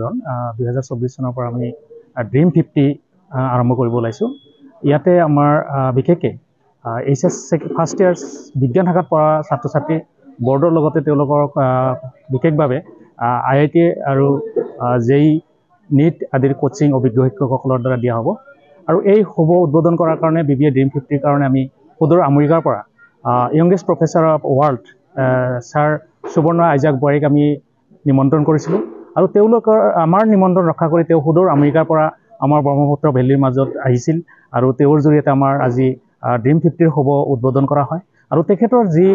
দুজন 2024 চনৰ পৰা আমি ড্ৰিম 50 আৰম্ভ কৰিব ওলাইছোঁ। ইয়াতে আমাৰ বিশেষকৈ HS ফাৰ্ষ্ট ইয়াৰ বিজ্ঞান শাখাত পঢ়া ছাত্ৰ ছাত্ৰী বৰ্ডৰ লগতে তেওঁলোকৰ বিশেষভাৱে IIT আৰু JEE NEET আদিৰ কোচিং অভিজ্ঞ শিক্ষকসকলৰ দ্বাৰা দিয়া হ'ব। আৰু এই শুভ উদ্বোধন কৰাৰ কাৰণে BBA ড্ৰিম 50ৰ কাৰণে আমি সুদূৰ আমেৰিকাৰ পৰা youngest professor of world sir Subarna Isaac বুৱাৰীক আমি নিমন্ত্ৰণ কৰিছিলোঁ। আৰু তেওঁলোকৰ আমাৰ নিমন্ত্ৰণ ৰক্ষা কৰি তেওঁ সুদূৰ আমেৰিকাৰ পৰা আমাৰ ব্ৰহ্মপুত্ৰ ভেলীৰ মাজত আহিছিল আৰু তেওঁৰ জৰিয়তে আমাৰ আজি ড্ৰিম 50ৰ শুভ উদ্বোধন কৰা হয়। আৰু তেখেতৰ যি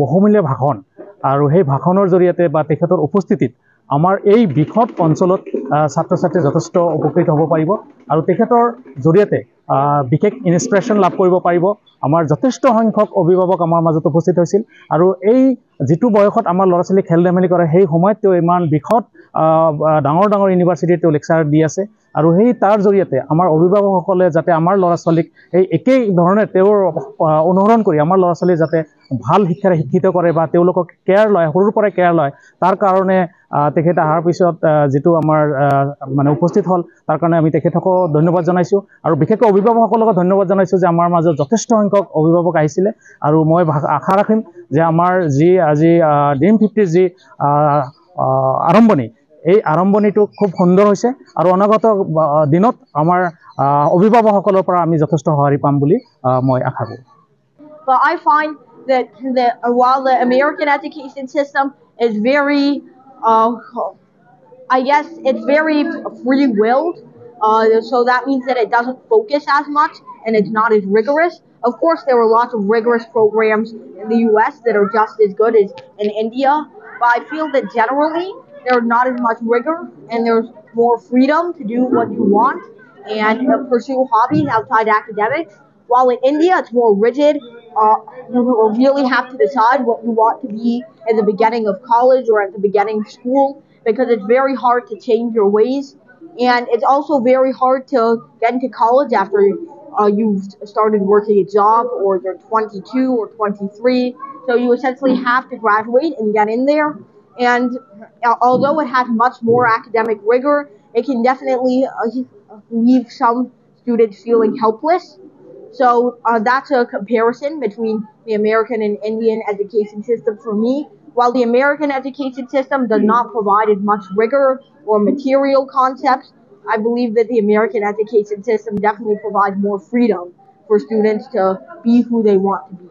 বহুমূলীয়া ভাষণ আৰু সেই ভাষণৰ জৰিয়তে বা তেখেতৰ উপস্থিতিত আমাৰ এই বৃহৎ অঞ্চলত ছাত্ৰ ছাত্ৰী যথেষ্ট উপকৃত হ'ব পাৰিব আৰু তেখেতৰ জৰিয়তে বিশেষ ইনস্পিৰেশ্যন লাভ কৰিব পাৰিব। আমাৰ যথেষ্ট সংখ্যক অভিভাৱক আমাৰ মাজত উপস্থিত হৈছিল আৰু এই যিটো বয়সত আমাৰ ল'ৰা ছোৱালী খেল ধেমালি কৰে সেই সময়ত তেওঁ ইমান বৃহৎ ডাঙৰ ডাঙৰ ইউনিভাৰ্চিটিত তেওঁ লেকচাৰ দি আছে আৰু সেই তাৰ জৰিয়তে আমাৰ অভিভাৱকসকলে যাতে আমাৰ ল'ৰা ছোৱালীক এই একেই ধৰণে তেওঁৰ অনুসৰণ কৰি আমাৰ ল'ৰা ছোৱালী যাতে ভাল শিক্ষাৰে শিক্ষিত কৰে বা তেওঁলোকক কেয়াৰ লয়, সৰুৰ পৰাই কেয়াৰ লয়, তাৰ কাৰণে তেখেত অহাৰ পিছত যিটো আমাৰ মানে উপস্থিত হ'ল তাৰ কাৰণে আমি তেখেতসকলক ধন্যবাদ জনাইছোঁ আৰু বিশেষকৈ অভিভাৱকসকলক ধন্যবাদ জনাইছোঁ যে আমাৰ মাজত যথেষ্ট সংখ্যক অভিভাৱক আহিছিলে। আৰু মই আশা ৰাখিম যে আমাৰ যি আজি ড্ৰিম 50ৰ যি আৰম্ভণি এই আৰম্ভণিটো খুব সুন্দৰ হৈছে আৰু অনাগত দিনত আমাৰ অভিভাৱকসকলৰ পৰা আমি যথেষ্ট সঁহাৰি পাম বুলি মই আশা কৰোঁ। But I find that while the American education system is very, I guess it's very free-willed, so that means that it doesn't focus as much and it's not as rigorous. Of course, there are lots of rigorous programs in the US that are just as good as in India, but I feel that generally there's not as much rigor and there's more freedom to do what you want and pursue hobbies outside academics. While in India, it's more rigid. You will really have to decide what you want to be at the beginning of college or at the beginning of school because it's very hard to change your ways. And it's also very hard to get into college after you've started working a job or you're 22 or 23. So you essentially have to graduate and get in there. And although it has much more academic rigor, it can definitely leave some students feeling helpless. So that's a comparison between the American and Indian education system for me. While the American education system does not provide as much rigor or material concepts, I believe that the American education system definitely provides more freedom for students to be who they want to be.